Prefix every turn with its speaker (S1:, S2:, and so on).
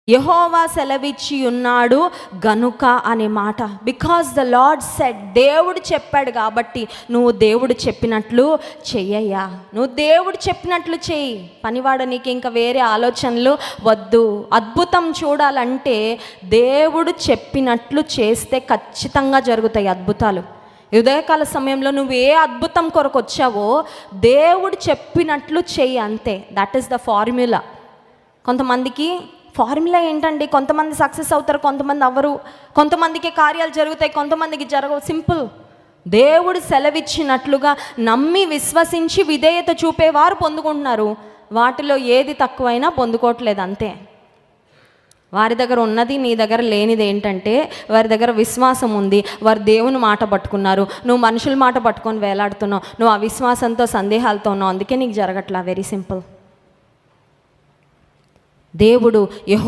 S1: యెహోవా సెలవిచ్చి ఉన్నాడు గనుక అనే మాట. బికాస్ ద లార్డ్ సెడ్, దేవుడు చెప్పాడు కాబట్టి నువ్వు దేవుడు చెప్పినట్లు చెయ్యయ్యా, నువ్వు దేవుడు చెప్పినట్లు చెయ్యి. పనివాడ నీకు ఇంకా వేరే ఆలోచనలు వద్దు. అద్భుతం చూడాలంటే దేవుడు చెప్పినట్లు చేస్తే ఖచ్చితంగా జరుగుతాయి అద్భుతాలు. ఉదయకాల సమయంలో నువ్వు ఏ అద్భుతం కొరకు వచ్చావో దేవుడు చెప్పినట్లు చెయ్యి, అంతే. That is the formula. కొంతమందికి ఫార్ములా ఏంటండి, కొంతమంది సక్సెస్ అవుతారు, కొంతమంది అవ్వరు, కొంతమందికి కార్యాలు జరుగుతాయి, కొంతమందికి జరగవు. సింపుల్. దేవుడు సెలవిచ్చినట్లుగా నమ్మి విశ్వసించి విధేయత చూపేవారు పొందుకుంటున్నారు. వాటిలో ఏది తక్కువైనా పొందుకోవట్లేదు, అంతే. వారి దగ్గర ఉన్నది నీ దగ్గర లేనిది ఏంటంటే వారి దగ్గర విశ్వాసం ఉంది, వారు దేవుని మాట పట్టుకున్నారు, నువ్వు మనుషుల మాట పట్టుకొని వేలాడుతున్నావు, నువ్వు అవిశ్వాసంతో సందేహాలతో ఉన్నావు, అందుకే నీకు జరగట్లా. Very simple. దేవుడు